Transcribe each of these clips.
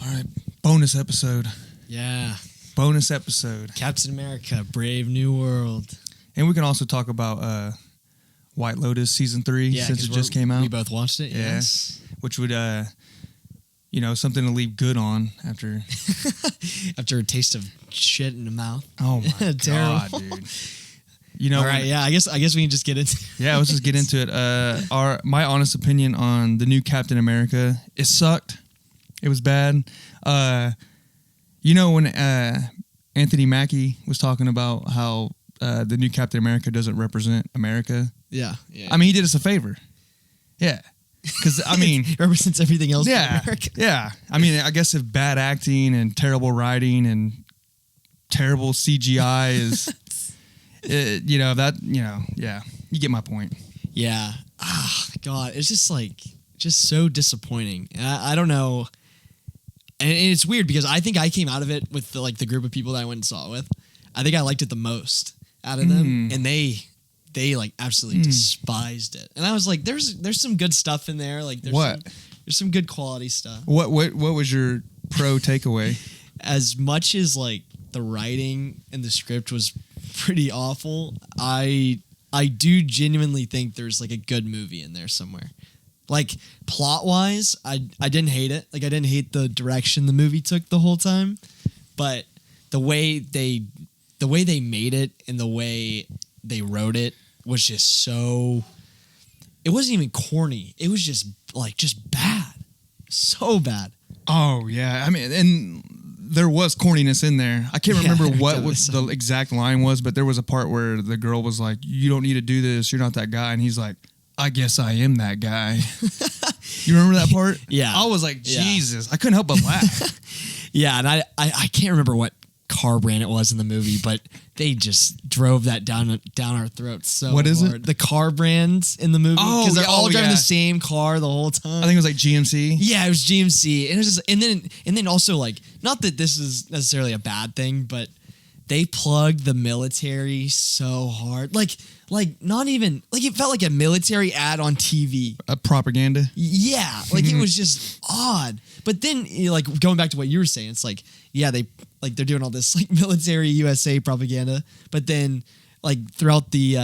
All right, bonus episode. Yeah. Bonus episode. Captain America, Brave New World. And we can also talk about White Lotus Season 3 since it just came out. We both watched it, yes. Which would, something to leave good on after... after a taste of shit in the mouth. Oh, my God, dude. All right, I guess we can just get into it. Yeah, let's just get into it. My honest opinion on the new Captain America, it sucked. It was bad. When Anthony Mackie was talking about how the new Captain America doesn't represent America. Yeah. I mean, he did us a favor. Yeah. Because, I mean... it represents everything else in America. Yeah. I mean, I guess if bad acting and terrible writing and terrible CGI is... you get my point. Yeah. God, it's just so disappointing. I don't know. And it's weird because I think I came out of it with the group of people that I went and saw it with. I think I liked it the most out of them, and they absolutely despised it. And I was like, there's some good stuff in there. There's some good quality stuff. What was your pro takeaway? As much as the writing and the script was pretty awful, I do genuinely think there's a good movie in there somewhere. Plot wise, I didn't hate it. I didn't hate the direction the movie took the whole time, but the way they made it and the way they wrote it was just so. It wasn't even corny. It was just bad, so bad. Oh yeah, I mean, and there was corniness in there. I can't remember what the exact line was, but there was a part where the girl was like, "You don't need to do this. You're not that guy," and he's like, I guess I am that guy. You remember that part? Yeah. I was like, Jesus. I couldn't help but laugh. Yeah, and I can't remember what car brand it was in the movie, but they just drove that down our throats so What is hard. it? The car brands in the movie. Because they're all driving the the same car the whole time. I think it was GMC. Yeah, it was GMC. And it was just, and then also not that this is necessarily a bad thing, but they plugged the military so hard. Not even it felt like a military ad on TV. A propaganda. Yeah, it was just odd. But then going back to what you were saying, it's they're doing all this military USA propaganda, but then throughout the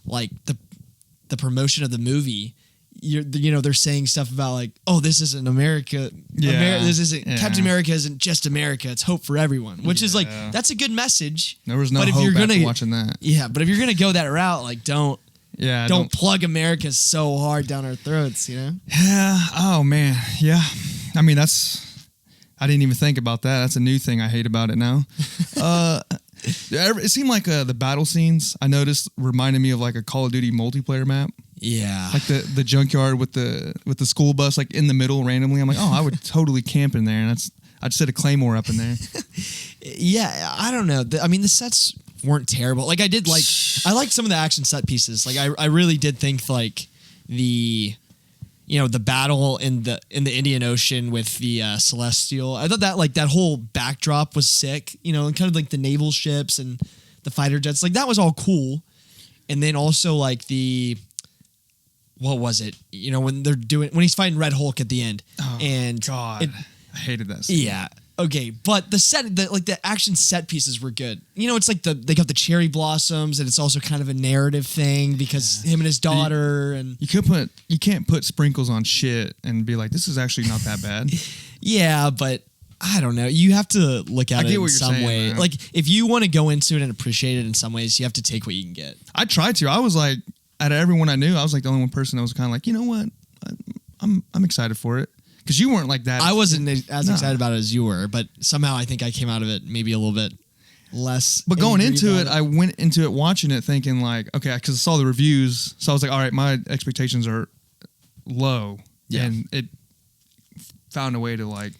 the promotion of the movie, they're saying stuff about this isn't America. Yeah. This isn't Captain America isn't just America. It's hope for everyone, which is that's a good message. There was no hope after watching that. Yeah, but if you're gonna go that route, don't plug America so hard down our throats. Yeah. Oh man. Yeah. I mean, I didn't even think about that. That's a new thing I hate about it now. It seemed like the battle scenes I noticed reminded me of a Call of Duty multiplayer map. Yeah, the junkyard with the school bus in the middle randomly. I'm like, I would totally camp in there, and I'd set a claymore up in there. Yeah, I don't know. I mean, the sets weren't terrible. I liked some of the action set pieces. I really did think the battle in the Indian Ocean with the Celestial. I thought that that whole backdrop was sick. And kind of the naval ships and the fighter jets. That was all cool. And then also the. What was it? When he's fighting Red Hulk at the end. Oh, and God. I hated that scene. Yeah. Okay. But the action set pieces were good. It's they got the cherry blossoms, and it's also kind of a narrative thing because him and his daughter you can't put sprinkles on shit and be like, this is actually not that bad. Yeah, but I don't know. You have to look at it in some way. Man. If you want to go into it and appreciate it in some ways, you have to take what you can get. I tried to. I was out of everyone I knew, I was the only one person that was kind of you know what? I'm excited for it. Because you weren't like that. I wasn't as excited about it as you were, but somehow I think I came out of it maybe a little bit less. But going into it, I went into it watching it thinking okay, because I saw the reviews, so I was like, all right, my expectations are low. Yeah. And it found a way to I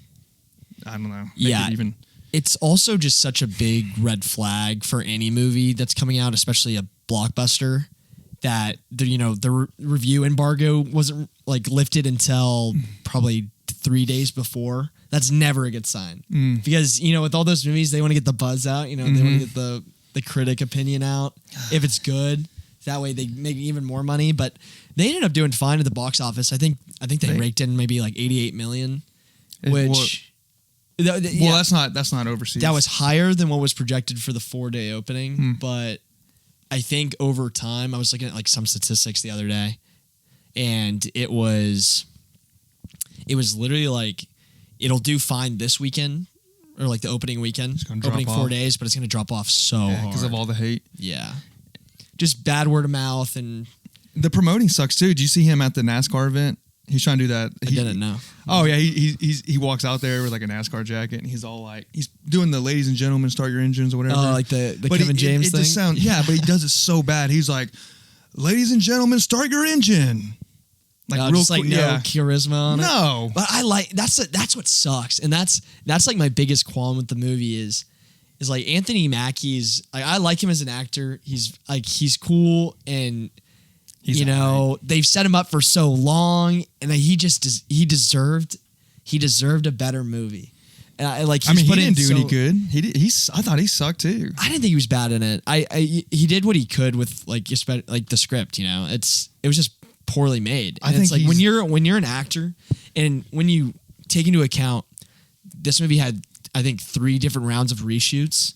don't know. Even. It's also just such a big red flag for any movie that's coming out, especially a blockbuster, that the review embargo wasn't lifted until probably 3 days before. That's never a good sign because with all those movies they want to get the buzz out. They want to get the critic opinion out if it's good. That way they make even more money. But they ended up doing fine at the box office. I think they raked in maybe $88 million, which Well, that's not overseas. That was higher than what was projected for the 4-day opening, but I think over time, I was looking at like some statistics the other day, and it was literally like it'll do fine this weekend or like the opening weekend, opening 4 days, but it's going to drop off so hard because of all the hate. Yeah, just bad word of mouth, and the promoting sucks too. Did you see him at the NASCAR event? He's trying to do that. I didn't know. Oh yeah, he walks out there with like a NASCAR jacket, and he's all like, he's doing the "ladies and gentlemen, start your engines" or whatever. Oh, like the Kevin James thing. Just but he does it so bad. He's like, "Ladies and gentlemen, start your engine." Like real just like no charisma on it. No, but I like that's what sucks, and that's like my biggest qualm with the movie is like Anthony Mackie's. Like I like him as an actor. He's cool and. They've set him up for so long, and he deserved a better movie. He didn't do any good. I thought he sucked too. I didn't think he was bad in it. He did what he could with like the script. It was just poorly made. And it's like when you're an actor, and when you take into account this movie had I think 3 different rounds of reshoots,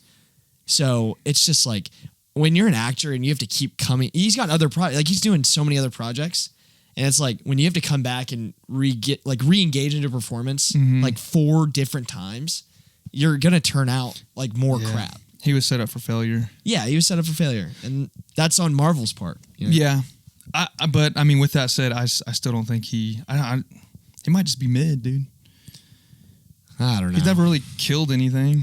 so it's just like. When you're an actor and you have to keep coming, he's got other projects. Like he's doing so many other projects, and it's like when you have to come back and re-engage into performance like 4 different times, you're gonna turn out like more crap. He was set up for failure. Yeah, he was set up for failure, and that's on Marvel's part. Yeah, but I mean, with that said, I still don't think he might just be mid, dude. I don't know. He's never really killed anything.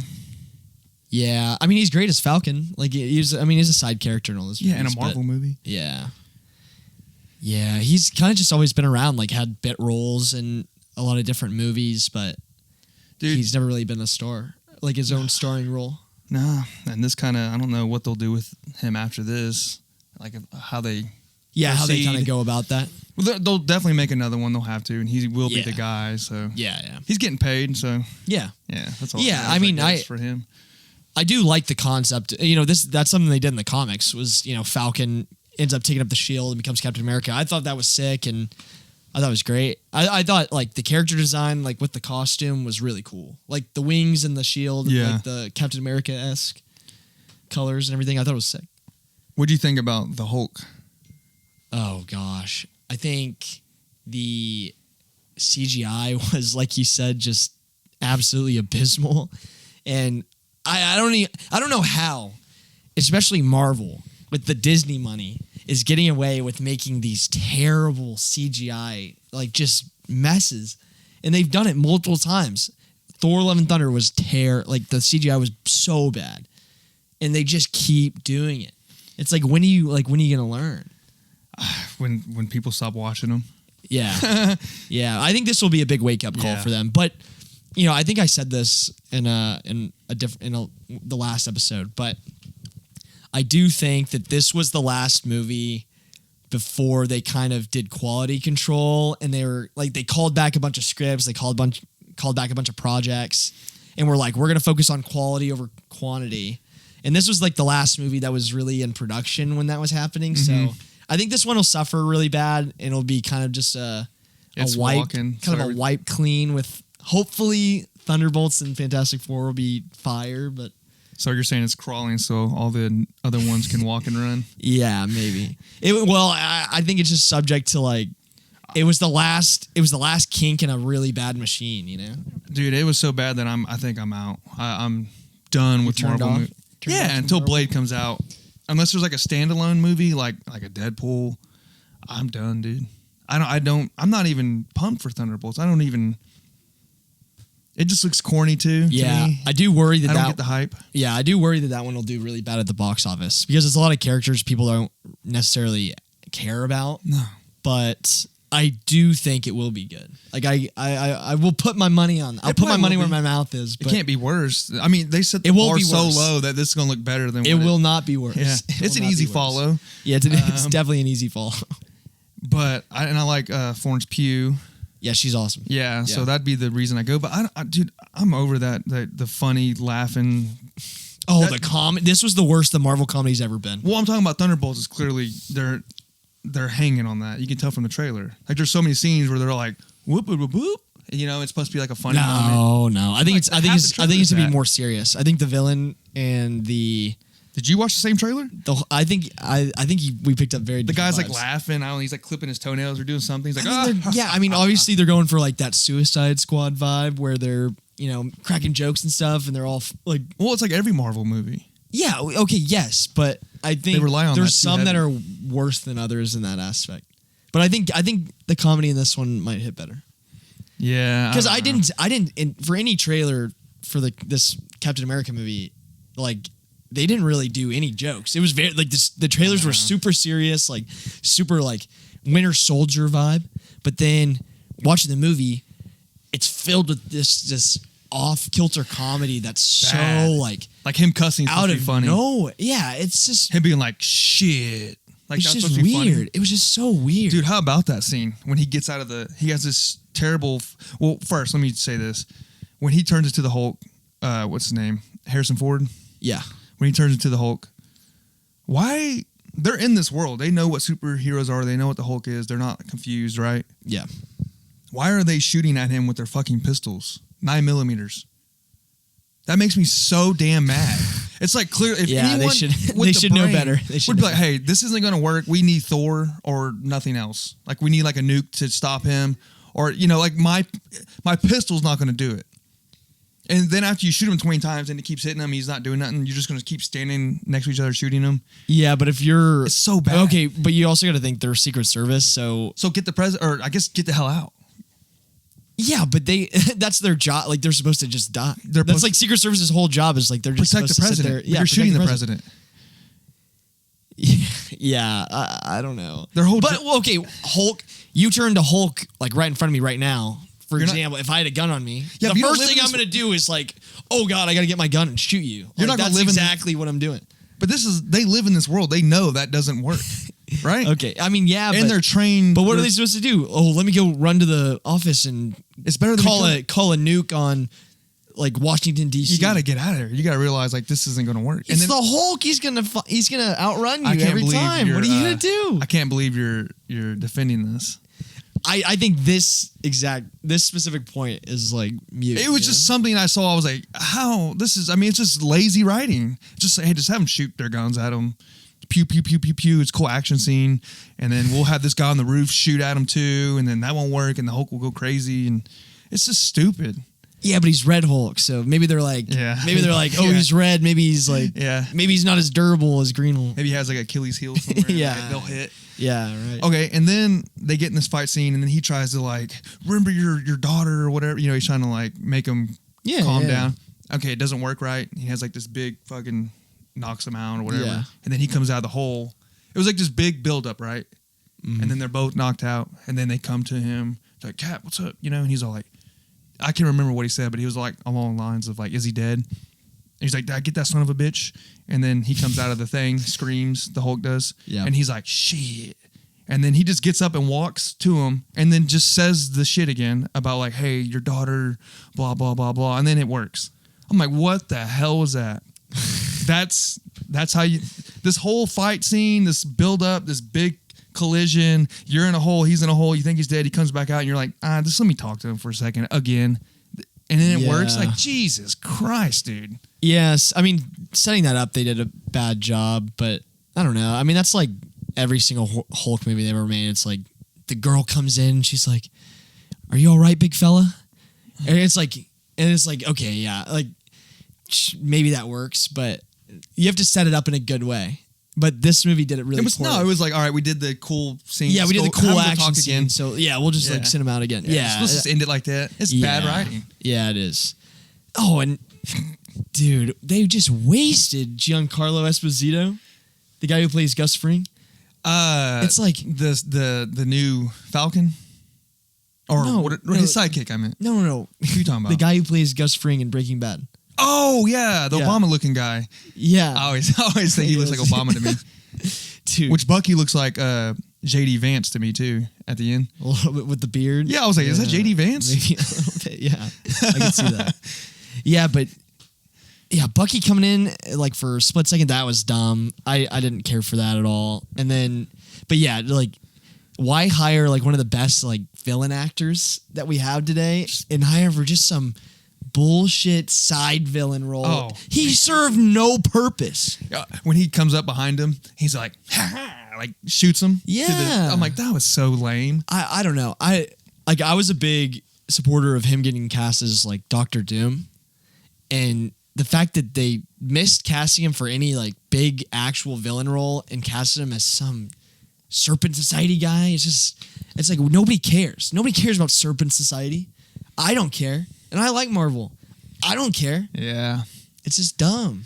Yeah, I mean he's great as Falcon. Like he's a side character in all this. Yeah, in a Marvel movie. Yeah, he's kind of just always been around. Like had bit roles in a lot of different movies, but he's never really been a star, like his own starring role. Nah, and this kind of I don't know what they'll do with him after this, like how they. Yeah, how they kind of go about that. Well, they'll definitely make another one. They'll have to, and he will be the guy. So yeah, he's getting paid. So yeah, that's all. Yeah, I mean, for him. I do like the concept. That's something they did in the comics was, Falcon ends up taking up the shield and becomes Captain America. I thought that was sick, and I thought it was great. I thought, like, the character design, like, with the costume was really cool. Like, the wings and the shield, and, like, the Captain America-esque colors and everything. I thought it was sick. What do you think about the Hulk? Oh, gosh. I think the CGI was, like you said, just absolutely abysmal. And I don't know how, especially Marvel with the Disney money is getting away with making these terrible CGI like just messes, and they've done it multiple times. Thor: Love and Thunder was like the CGI was so bad, and they just keep doing it. It's like when are you gonna learn? When people stop watching them. Yeah, yeah. I think this will be a big wake up call for them, but. I think I said this in the last episode, but I do think that this was the last movie before they kind of did quality control, and they called back a bunch of scripts, they called back a bunch of projects, and we're going to focus on quality over quantity. And this was like the last movie that was really in production when that was happening. So I think this one will suffer really bad, and it'll be kind of just a wipe clean with. Hopefully, Thunderbolts and Fantastic Four will be fire, but... So you're saying it's crawling so all the other ones can walk and run? Yeah, maybe. I think it's just subject to, like... It was the last kink in a really bad machine, Dude, it was so bad that I think I'm out. I'm done with Marvel. Until Blade comes out. Unless there's like a standalone movie, like a Deadpool, I'm done, dude. I'm not even pumped for Thunderbolts. It just looks corny too. Yeah, me. I do worry that I don't get the hype. Yeah, I do worry that one will do really bad at the box office because there's a lot of characters people don't necessarily care about. No, but I do think it will be good. Like I will put my money on. I'll put my money where my mouth is. But it can't be worse. I mean, they set the bar so low that this is gonna look better than. It will not be worse. Yeah, it's an easy follow. Yeah, it's definitely an easy follow. But I like Florence Pugh. Yeah, she's awesome. Yeah, so that'd be the reason I go. But dude, I'm over that the funny laughing. Oh, the comedy. This was the worst the Marvel comedy's ever been. Well, I'm talking about Thunderbolts. Is clearly they're hanging on that. You can tell from the trailer. Like there's so many scenes where they're like whoop whoop whoop whoop. You know, it's supposed to be like a funny moment. No. I think it's to be more serious. I think the villain and the. Did you watch the same trailer? I think we picked up very. The guy's vibes. like laughing. I don't know. He's like clipping his toenails or doing something. He's like, I mean, obviously they're going for like that Suicide Squad vibe where they're cracking jokes and stuff, and they're all like. Well, it's like every Marvel movie. Yeah. Okay. Yes, but I think they rely on there's that some that are worse than others in that aspect. But I think the comedy in this one might hit better. Yeah. Because I didn't for any trailer for this Captain America movie, like. They didn't really do any jokes. It was very like the trailers were super serious, like super like Winter Soldier vibe. But then watching the movie, it's filled with this off kilter comedy that's bad. So like him cussing out of funny. No, yeah, it's just him being like shit. Like it's that's just weird. Funny. It was just so weird, dude. How about that scene when he gets out of he has this terrible. Well, first let me say this: when he turns into the Hulk, what's his name? Harrison Ford. Yeah. When he turns into the Hulk, why they're in this world? They know what superheroes are. They know what the Hulk is. They're not confused, right? Yeah. Why are they shooting at him with their fucking pistols, 9mm? That makes me so damn mad. It's like clear. If anyone they should know better. They would be like, hey, this isn't going to work. We need Thor or nothing else. Like we need like a nuke to stop him, or like my pistol's not going to do it. And then after you shoot him 20 times and it keeps hitting him, he's not doing nothing. You're just going to keep standing next to each other shooting him. Yeah, but if you're... It's so bad. Okay, but you also got to think they're Secret Service, so... So get the president, or I guess get the hell out. Yeah, but that's their job. Like, they're supposed to just die. That's like Secret Service's whole job is like they're just protect supposed the president. To sit there. Yeah, you're shooting the president. Yeah, I don't know. Okay, Hulk, you turn to Hulk like right in front of me right now. For example, if I had a gun on me, the first thing I'm going to do is like, oh God, I got to get my gun and shoot you. You're not going to live exactly what I'm doing. But they live in this world. They know that doesn't work, right? Okay, I mean, yeah, and they're trained. But what are they supposed to do? Oh, let me go run to the office and it's better than call a nuke on like Washington D.C. You got to get out of there. You got to realize like this isn't going to work. It's the Hulk. He's gonna outrun you every time. What are you gonna do? I can't believe you're defending this. I think this specific point is like mute. It was just something I saw. I was like, how this is, I mean, it's just lazy writing. Just have them shoot their guns at them. Pew, pew, pew, pew, pew. It's a cool action scene. And then we'll have this guy on the roof shoot at him too. And then that won't work. And the Hulk will go crazy. And it's just stupid. Yeah, but he's Red Hulk. So maybe they're like, oh, he's red. Maybe he's like, maybe he's not as durable as Green Hulk. Maybe he has like Achilles heel somewhere. Yeah. They'll hit. Yeah, right. Okay, and then they get in this fight scene, and then he tries to like remember your daughter or whatever. He's trying to like make him calm down. Okay, it doesn't work right. He has like this big fucking knocks him out or whatever, and then he comes out of the hole. It was like this big build up, right? Mm-hmm. And then they're both knocked out, and then they come to him. They're like, Cap, what's up? And he's all like, I can't remember what he said, but he was like along the lines of like, is he dead? And he's like, did I get that son of a bitch? And then he comes out of the thing, screams, the Hulk does. Yeah. And he's like, shit. And then he just gets up and walks to him and then just says the shit again about like, hey, your daughter, blah, blah, blah, blah. And then it works. I'm like, what the hell was that? That's how this whole fight scene, this build up, this big collision, you're in a hole, he's in a hole, you think he's dead, he comes back out and you're like, just let me talk to him for a second again. And then it works. Like, Jesus Christ, dude. Yes. I mean, setting that up, they did a bad job, but I don't know. I mean, that's like every single Hulk movie they ever made. It's like the girl comes in, she's like, are you all right, big fella? And it's like, okay, yeah, like maybe that works, but you have to set it up in a good way. But this movie did it really poorly. It was like, all right, we did the cool scene. Yeah, we did the cool action scene. Again. So, yeah, we'll just like send him out again. Yeah. Let's just end it like that. It's bad writing. Yeah, it is. Oh, and dude, they just wasted Giancarlo Esposito, the guy who plays Gus Fring. It's like the new Falcon? Or his sidekick, I meant. No. Who are you talking about? The guy who plays Gus Fring in Breaking Bad. Oh, yeah, the Obama-looking guy. Yeah. I always think he looks like Obama to me. Dude. Which Bucky looks like J.D. Vance to me, too, at the end. A little bit with the beard. Yeah, I was like, is that J.D. Vance? Maybe a little bit, yeah. I can see that. Yeah, but... Yeah, Bucky coming in, like, for a split second, that was dumb. I didn't care for that at all. And then... But yeah, like... why hire like one of the best like villain actors that we have today and hire for just some bullshit side villain role? Oh. He served no purpose. When he comes up behind him, he's like, ha ha, like shoots him. Yeah. I'm like, that was so lame. I don't know. I was a big supporter of him getting cast as like Doctor Doom, and the fact that they missed casting him for any like big actual villain role and casted him as some Serpent Society guy, it's like nobody cares. Nobody cares about Serpent Society. I don't care, and I like Marvel. I don't care. Yeah. It's just dumb.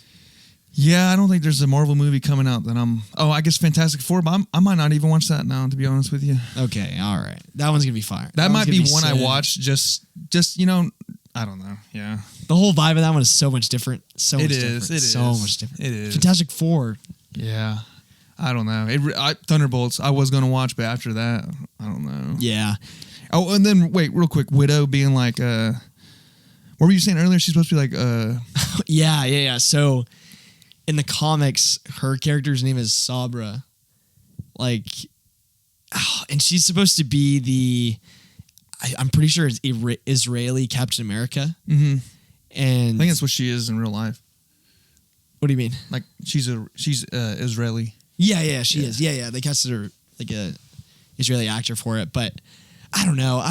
Yeah, I don't think there's a Marvel movie coming out that I guess Fantastic Four, but I might not even watch that now, to be honest with you. Okay, all right. That one's gonna be fire. That might be one sick. I watch just I don't know. Yeah. The whole vibe of that one is so much different. It is. So much different. It is. Fantastic Four. Yeah. I don't know. Thunderbolts, I was going to watch, but after that, I don't know. Yeah. Oh, and then, wait, real quick. Widow being like, what were you saying earlier? She's supposed to be like, Yeah. So, in the comics, her character's name is Sabra. Like, and she's supposed to be I'm pretty sure it's Israeli Captain America. Mm-hmm. And I think that's what she is in real life. What do you mean? Like, she's Israeli. Yeah, she is. Yeah. They casted her like a Israeli actor for it, but I don't know.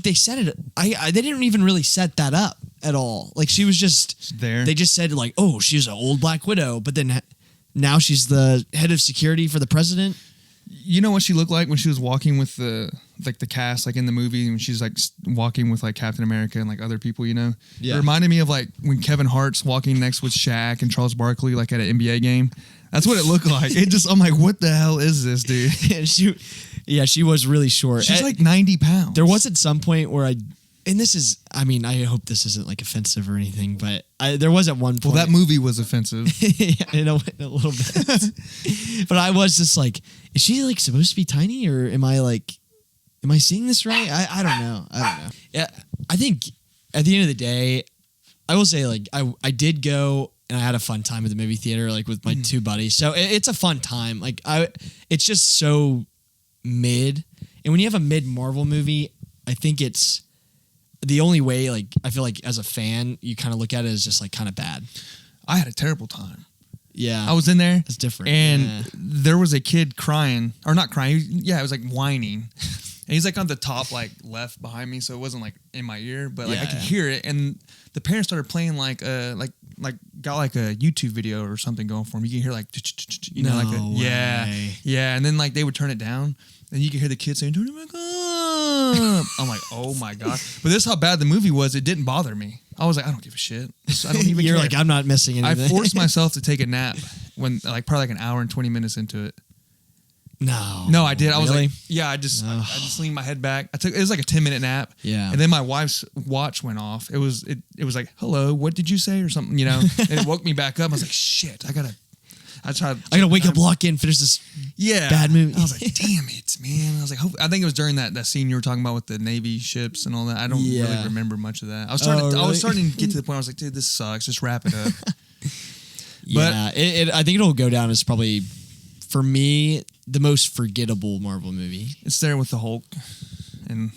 They said it. They didn't even really set that up at all. Like she was just there. They just said like, oh, she's an old Black Widow, but then now she's the head of security for the president. You know what she looked like when she was walking with the cast, like in the movie, when she's like walking with like Captain America and like other people, you know? Yeah. It reminded me of like when Kevin Hart's walking next with Shaq and Charles Barkley, like at an NBA game. That's what it looked like. I'm like, what the hell is this, dude? She was really short. She's like 90 pounds. There was at some point where I hope this isn't like offensive or anything, but there was at one point. Well, that movie was offensive. Yeah, in a little bit. But I was just like, is she like supposed to be tiny, or am I seeing this right? I don't know. Yeah, I think at the end of the day, I will say like I did go and I had a fun time at the movie theater, like with my two buddies. So it's a fun time. Like it's just so mid, and when you have a mid Marvel movie, I think it's the only way. Like I feel like as a fan, you kind of look at it as just like kind of bad. I had a terrible time. Yeah, I was in there. It's different, and there was a kid crying, or not crying. Yeah, it was like whining. And he's like on the top, like left behind me, so it wasn't like in my ear, but like I could hear it. And the parents started playing like got like a YouTube video or something going for him. You can hear like, you know, like yeah. And then like they would turn it down, and you could hear the kids saying, "Turn it back up." I'm like, oh my god! But this is how bad the movie was. It didn't bother me. I was like, I don't give a shit. I don't even. You're care. like, I'm not missing anything. I forced myself to take a nap when like probably like an hour and 20 minutes into it. No, I did. I was like, yeah, I just leaned my head back. It was like a 10-minute nap. Yeah. And then my wife's watch went off. It was like, hello, what did you say? Or something, you know? And it woke me back up. I was like, shit, I gotta wake up, lock in, finish this bad movie. I was like, damn it, man. I was like, I think it was during that scene you were talking about with the Navy ships and all that. I don't really remember much of that. I was starting to get to the point where I was like, dude, this sucks. Just wrap it up. I think it'll go down as probably, for me, the most forgettable Marvel movie. It's there with the Hulk, and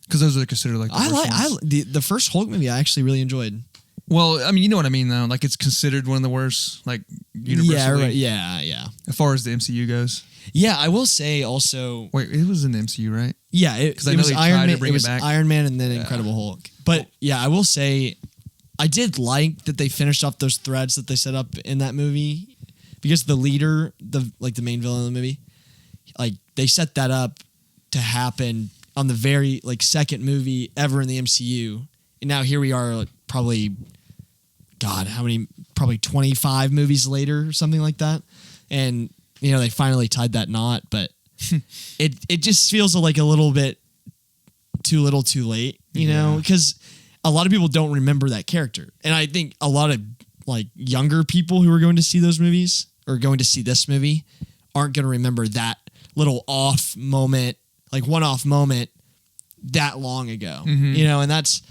because those are considered like the first Hulk movie I actually really enjoyed. Well, I mean, you know what I mean though. Like it's considered one of the worst, like universally. Yeah. As far as the MCU goes. Yeah, I will say also. Wait, it was in the MCU, right? Yeah, because I know they tried to bring it back. Iron Man and then Incredible Hulk. But I will say, I did like that they finished off those threads that they set up in that movie. Because the leader, the main villain of the movie, like they set that up to happen on the very second movie ever in the MCU, and now here we are, probably 25 movies later or something like that, and they finally tied that knot, but it just feels like a little bit too little, too late, because a lot of people don't remember that character, and I think a lot of younger people who are going to see those movies or going to see this movie aren't going to remember that little off moment, one-off moment that long ago, and that's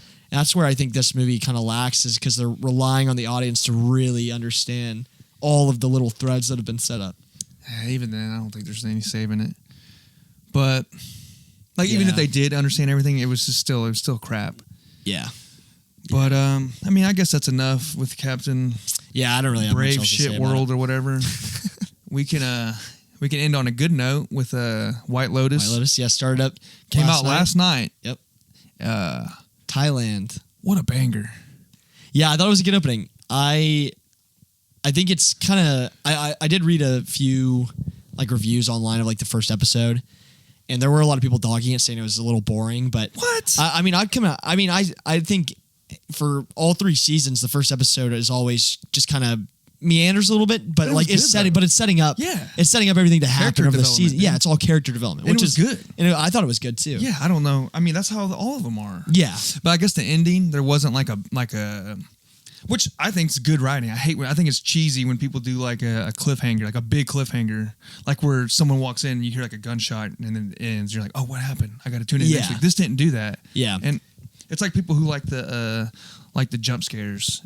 where I think this movie kind of lacks, is because they're relying on the audience to really understand all of the little threads that have been set up. Even then, I don't think there's any saving it. But like even Yeah. if they did understand everything, it was still crap. Yeah. But I mean, I guess that's enough with Captain Yeah, I don't really have much Brave else to say Shit about World it. or whatever. we can end on a good note with White Lotus. White Lotus, yeah, started up. Came out last night. Yep. Uh, Thailand. what a banger. Yeah, I thought it was a good opening. I think it's kind of I did read a few like reviews online of like the first episode, and there were a lot of people dogging it, saying it was a little boring. But What? I mean, I'd come out. I mean, I think for all 3 seasons, the first episode is always just kind of meanders a little bit, but It was like good, it's setting up. Yeah. it's setting up everything to happen Character over the development, season. man. Yeah, it's all character development, And which it was is good. And I thought it was good too. Yeah, I don't know. I mean, that's how all of them are. Yeah. But I guess the ending, there wasn't like a, which I think is good writing. I think it's cheesy when people do like a cliffhanger, like a big cliffhanger, like where someone walks in, you hear like a gunshot, and then it ends. You're like, oh, what happened? I got to tune in next Yeah. week. This didn't do that. Yeah. And it's like people who like the jump scares.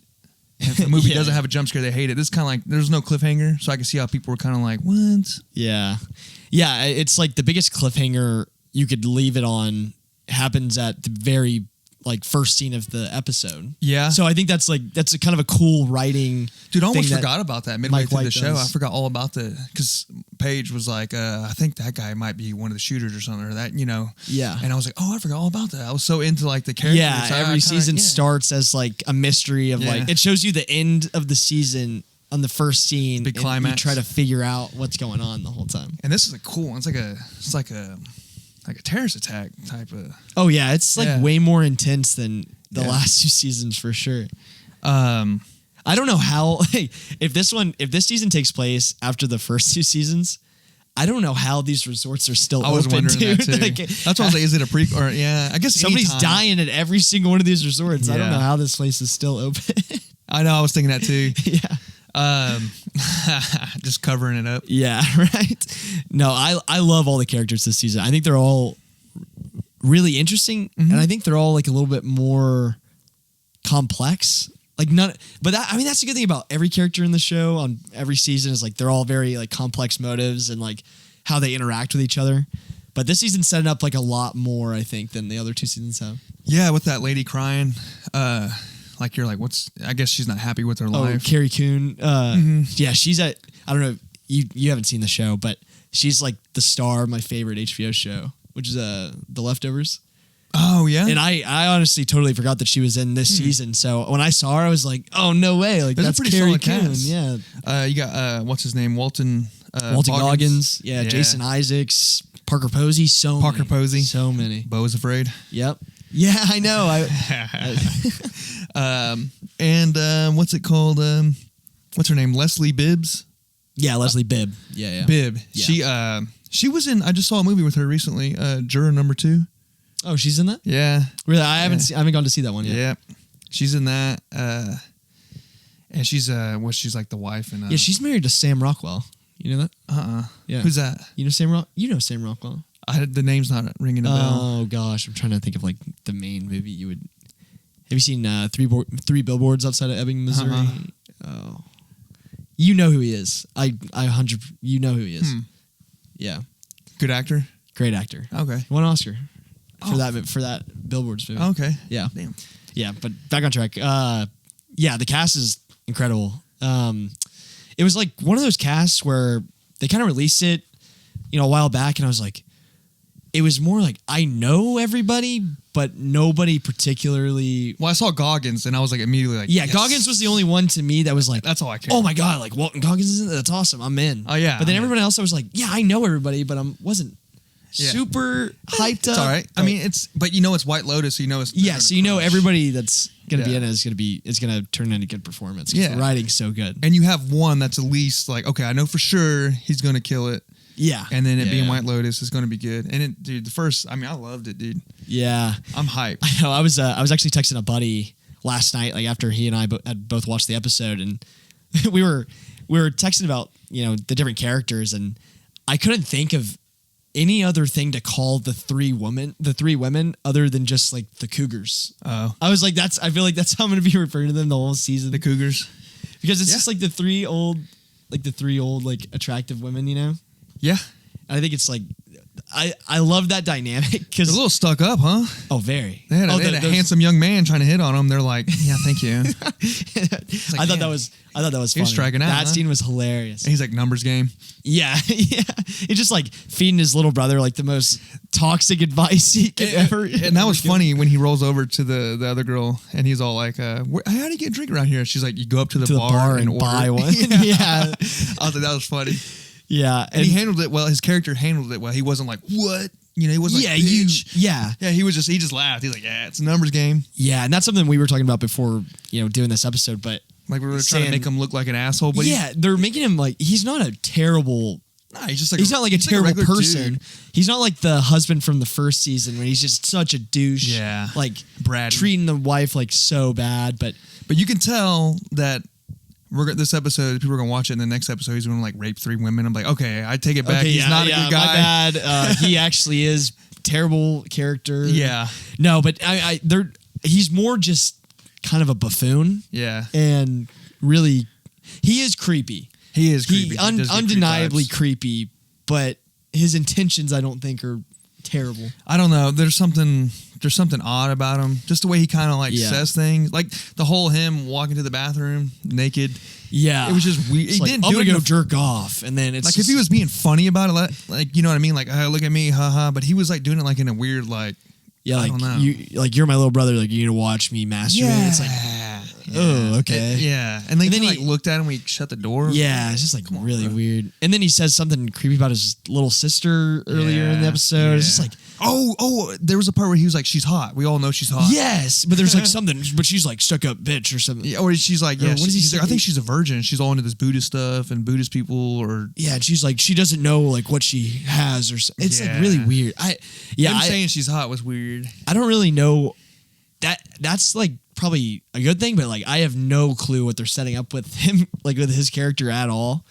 And if the movie Yeah. doesn't have a jump scare, they hate it. This is kind of like there's no cliffhanger, so I can see how people were kind of like, what? Yeah. Yeah, it's like the biggest cliffhanger you could leave it on happens at the very like first scene of the episode. Yeah. So I think that's a kind of a cool writing. Dude, I almost thing that forgot about that midway Mike through the White show. does. I forgot all about because Paige was like, I think that guy might be one of the shooters or something, or that, Yeah. And I was like, oh, I forgot all about that. I was so into like the characters. Yeah, So I every kinda- season yeah. starts as like a mystery of Yeah. like it shows you the end of the season on the first scene. Big and climax. You try to figure out what's going on the whole time. And this is a cool one. It's like a terrorist attack type of. Oh yeah, it's like Yeah. way more intense than the Yeah. last 2 seasons for sure. I I don't know how if this season takes place after the first 2 seasons, I don't know how these resorts are still was open, wondering dude. that too. Like, That's why I was like, is it a prequel? Or yeah, I guess somebody's anytime. dying at every single one of these resorts. I don't Yeah. know how this place is still open. I know. I was thinking that too. Yeah. Just covering it up. Yeah, right. No, I love all the characters this season. I think they're all really interesting, and I think they're all like a little bit more complex. Like that's the good thing about every character in the show on every season is like they're all very like complex motives and like how they interact with each other. But this season's setting up like a lot more, I think, than the other 2 seasons have. Yeah, with that lady crying, like you're like, I guess she's not happy with her life. Carrie Coon. Yeah, she's I don't know. You haven't seen the show, but she's like the star of my favorite HBO show, which is The Leftovers. Oh yeah, And I honestly totally forgot that she was in this season. So when I saw her, I was like, oh no way! Like There's a that's pretty Carrie solid Coon. cast. Yeah, you got what's his name, Walton Goggins. Yeah, Jason Isaacs, Parker Posey. Parker Posey. So many. Bo is Afraid. Yep. Yeah, I know. And what's it called? What's her name? Leslie Bibbs. Yeah, Leslie Bibb. Yeah. Bibb. Yeah. She was in. I just saw a movie with her recently. Juror Number 2. Oh, she's in that? Yeah. Really? I haven't gone to see that one yet. Yeah. She's in that. And she's she's like the wife and Yeah, she's married to Sam Rockwell. You know that? Yeah. Who's that? You know Sam Rock? You know Sam Rockwell. The name's not ringing a bell. Oh gosh, I'm trying to think of like the main movie you would. Have you seen Three Billboards Outside of Ebbing, Missouri? Oh, you know who he is. You know who he is. Yeah, Good actor. great actor. Okay. He won an Oscar for that Billboards movie. Okay. Yeah, Damn. yeah. But back on track. Yeah, the cast is incredible. It was like one of those casts where they kind of released it, a while back, and I was like, it was more like I know everybody, but nobody particularly. Well, I saw Goggins and I was like immediately like, Yeah, yes. Goggins was the only one to me that was like, That's all I care. oh my god, like Walton Goggins is in it. That's awesome. I'm in. Oh, yeah, But then I'm in. everyone else, I was like, yeah, I know everybody, but I wasn't super hyped up. It's all right. I but- mean, but it's White Lotus, so it's yeah, so you know crush. everybody that's gonna be Yeah. in it is gonna turn into good performance. 'Cause Yeah. the writing's so good. And you have one that's at least like, okay, I know for sure he's gonna kill it. Yeah, And then it being Yeah. White Lotus is gonna be good. And dude, the first, I loved it, dude. Yeah, I'm hyped. I know. I was actually texting a buddy last night, like after he and I had both watched the episode, and we were texting about the different characters, and I couldn't think of any other thing to call the three women other than just like the Cougars. Oh, I was like, I feel like that's how I'm going to be referring to them the whole season, the Cougars. because it's Yeah. just like the three old like attractive women, Yeah. And I think it's like I love that dynamic They're because a little stuck up, huh? oh, very. They had a handsome young man trying to hit on them. They're like, yeah, thank you. I thought that was funny. He was striking out. That huh? scene was hilarious. And he's like, numbers game. Yeah, yeah. He's just like feeding his little brother like the most toxic advice he could ever. And that was funny when he rolls over to the other girl and he's all like, how do you get a drink around here? She's like, you go up to the bar and buy order. one. Yeah. I was like, that was funny. Yeah, And he handled it well. His character handled it well. He wasn't like, what? You know, he wasn't like, bitch. Yeah, he just laughed. He's like, yeah, it's a numbers game. yeah, and that's something we were talking about before, doing this episode. But Like we were trying to make him look like an asshole. But yeah, they're making him like he's not a terrible. nah, he's just like He's not like a terrible regular person. dude. He's not like the husband from the first season when he's just such a douche. Yeah. like Brad. treating the wife like so bad. But you can tell that this episode, people are gonna watch it. In the next episode, he's gonna like rape 3 women. I'm like, okay, I take it back. He's not a good guy. My bad. He actually is terrible character. Yeah. No, but he's more just kind of a buffoon. Yeah. And really, he is creepy. He is creepy. He He does get undeniably creepy vibes. creepy, but his intentions I don't think are terrible. I don't know. There's something odd about him. Just the way he kind of like says things. Like the whole him walking to the bathroom naked. Yeah. It was just weird. He Like, didn't I'm do gonna it go jerk off, and then it's like just, if he was being funny about it, like you know what I mean? Like, look at me, haha. But he was like doing it like in a weird like. yeah, I like don't know. you're my little brother. Like you need to watch me masturbate. It's like, oh, okay. Yeah. And then he like looked at him when he shut the door. yeah, it's just like on, really bro. weird. And then he says something creepy about his little sister earlier in the episode. It's just like, oh, there was a part where he was like, she's hot. We all know she's hot. yes, but there's like something, but she's like stuck up bitch or something. Yeah, or she's like, Or yeah, what does he she's like, say? I think she's a virgin. She's all into this Buddhist stuff and Buddhist people or Yeah, and she's like, she doesn't know like what she has or it's like Yeah. really weird. him saying she's hot was weird. I don't really know that's like probably a good thing, but like I have no clue what they're setting up with him, like with his character at all.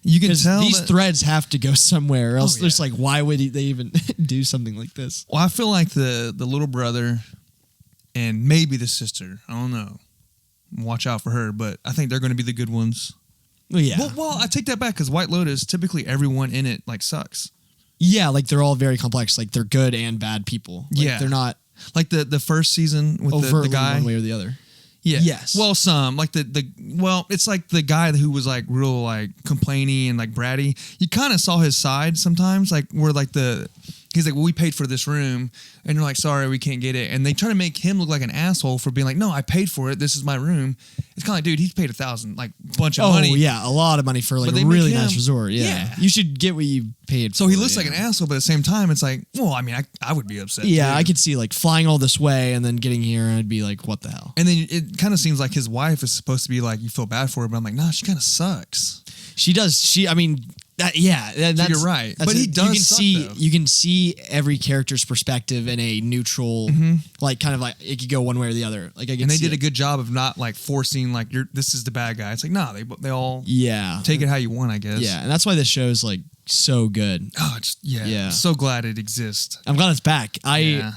You can Because tell these that- threads have to go somewhere, or else Oh, there's yeah. like, why would they even do something like this? Well, I feel like the little brother and maybe the sister. I don't know. Watch out for her, but I think they're going to be the good ones. Well, yeah, Well, I take that back because White Lotus, typically everyone in it like sucks. yeah, like they're all very complex. Like they're good and bad people. Like, Yeah. they're not Like the first season with overtly the guy. one way or the other. Yeah. Yes. Well, some like it's like the guy who was like real like complaining and like bratty. You kind of saw his side sometimes, like where like he's like, well, we paid for this room, and you're like, sorry, we can't get it. And they try to make him look like an asshole for being like, no, I paid for it. This is my room. It's kind of like, dude, he's paid $1,000, like bunch of money. Oh yeah, a lot of money for like But a they make really him- nice resort. Yeah. Yeah. You should get what you paid. So for, he looks yeah. like an asshole, but at the same time, it's like, well, I mean, I would be upset. Yeah, too. I could see like flying all this way and then getting here, and I'd be like, what the hell? And then it kind of seems like his wife is supposed to be like, you feel bad for her, but I'm like, nah, she kind of sucks. She does. I mean, that's, you're right. that's But he it. does You can suck, see though. you can see every character's perspective in a neutral, like kind of like it could go one way or the other. Like I can And they see did a it. good job of not like forcing like this is the bad guy. It's like nah, they all Yeah, take it how you want, I guess. yeah, and that's why this show is like so good. Oh, it's Yeah. I'm so glad it exists. I'm glad it's back. Yeah.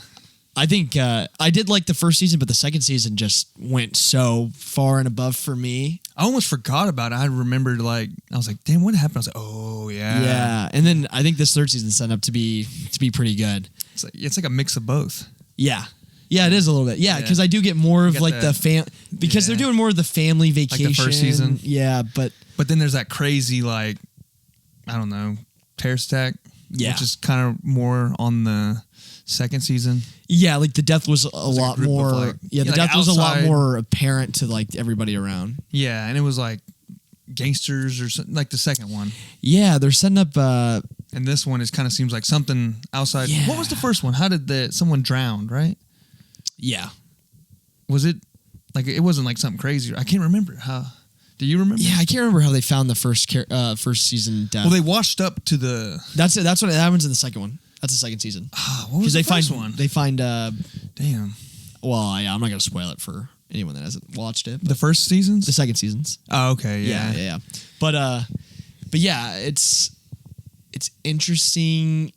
I think I did like the first season, but the second season just went so far and above for me. I almost forgot about it. I remembered like I was like, damn, what happened? I was like, oh yeah. Yeah, and then I think this third season set up to be pretty good. It's like a mix of both. Yeah. Yeah, it is a little bit. Yeah, Yeah. because I do get more of got like the because they're doing more of the family vacation. first season. Yeah, but But then there's that crazy like I don't know, terrorist attack. Yeah. Which is kind of more on the second season. yeah, like the death was a like a lot group of, more. like- the yeah, like death was a lot outside- more apparent to like everybody around. Yeah, and it was like gangsters or something, like the second one. Yeah, they're setting up. And this one is kind of seems like something outside. Yeah. What was the first one? How did someone drowned, right? Yeah, Was it like it wasn't like something crazy? I can't remember. How do you remember? yeah. I can't remember how they found the first season death. Well, they washed up to the. That's it. That's what happens in the second one. That's the second season. What was the they first find one? they find. Damn. Well, yeah, I'm not gonna spoil it for anyone that hasn't watched it. The first seasons. The second seasons. Oh, okay. Yeah. Yeah. But yeah, it's interesting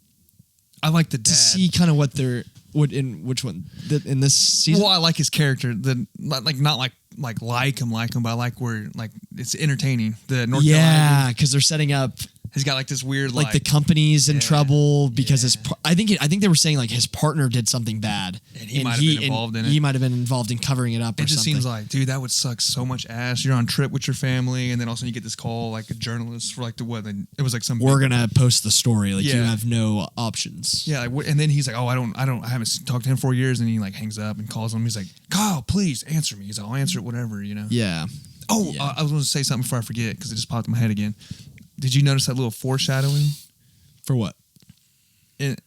I like the dad. to see kind of what they're in which one in this season. Well, I like his character. The not like him, but I like where like it's entertaining. The North Yeah, Carolina. because they're setting up He's got like this weird like the company's in trouble because his I think they were saying like his partner did something bad and he might have been involved in it. He might have been involved in covering it up. It just seems like, dude, that would suck so much ass. You're on a trip with your family, and then all of a sudden you get this call like a journalist for like it was like some. We're gonna post the story. Like you have no options. Yeah, and then he's like, oh, I haven't talked to him for years, and he like hangs up and calls him. He's like, Kyle, please answer me. He's like, I'll answer it, whatever, you know. Yeah. Oh, I was going to say something before I forget because it just popped in my head again. Did you notice that little foreshadowing? For what? Did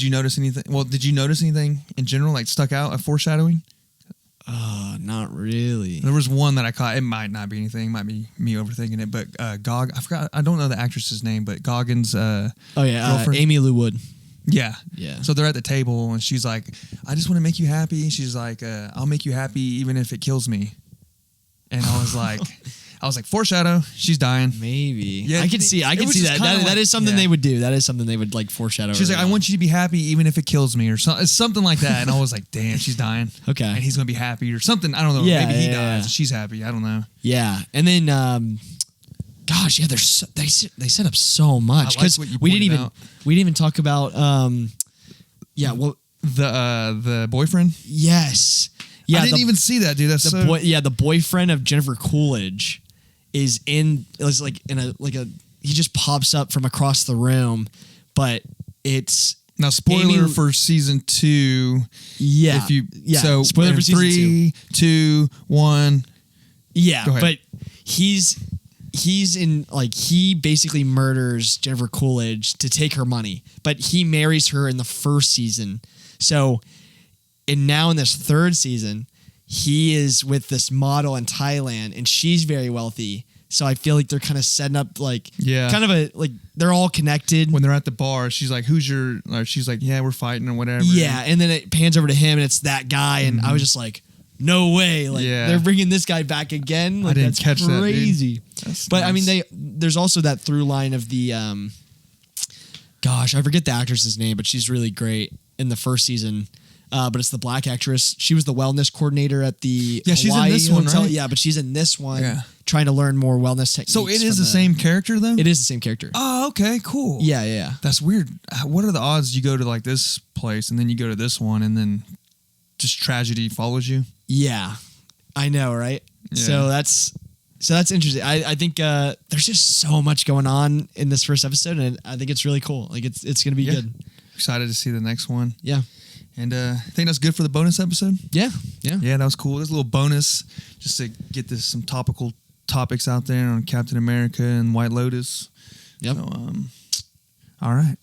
you notice anything? Well, did you notice anything in general like stuck out, a foreshadowing? Not really. There was one that I caught. It might not be anything. It might be me overthinking it. But I forgot. I don't know the actress's name, but Goggins' girlfriend. Amy Lou Wood. Yeah. Yeah. So they're at the table, and she's like, I just want to make you happy. She's like, I'll make you happy even if it kills me. And I was like, foreshadow. She's dying. Maybe. Yeah, I can see that. That is something they would do. That is something they would like foreshadow. She's like, I want you to be happy even if it kills me or something like that. And I was like, damn, she's dying. Okay. And he's going to be happy or something. I don't know. Yeah, Maybe he dies and she's happy. I don't know. Yeah. And then, gosh, yeah, they set up so much because we didn't even talk about, the boyfriend. Yes. Yeah. I didn't even see that, dude. That's the boyfriend of Jennifer Coolidge is he just pops up from across the room, but it's now spoiler for season 2. Yeah. Spoiler for season 3, 2, 1. Yeah, but he's in he basically murders Jennifer Coolidge to take her money, but he marries her in the first season. So, and now in this third season, he is with this model in Thailand, and she's very wealthy. So I feel like they're kind of setting up kind of they're all connected. When they're at the bar, she's like, "Who's your?" She's like, "Yeah, we're fighting or whatever." Yeah, and then it pans over to him, and it's that guy, and I was just like, "No way!" They're bringing this guy back again. I didn't catch that. Crazy. But nice. I mean, there's also that through line of the gosh, I forget the actress's name, but she's really great in the first season. But it's the black actress. She was the wellness coordinator at the Hawaii she's in this one, right? Yeah, but she's in this one trying to learn more wellness techniques. So it is the same character, though? It is the same character. Oh, okay, cool. Yeah. That's weird. What are the odds you go to like this place and then you go to this one and then just tragedy follows you? Yeah, I know, right? Yeah. So that's interesting. I think there's just so much going on in this first episode, and I think it's really cool. Like it's going to be good. Excited to see the next one. Yeah. And I think that's good for the bonus episode. Yeah. That was cool. There's a little bonus just to get some topical topics out there on Captain America and White Lotus. Yep. So, all right.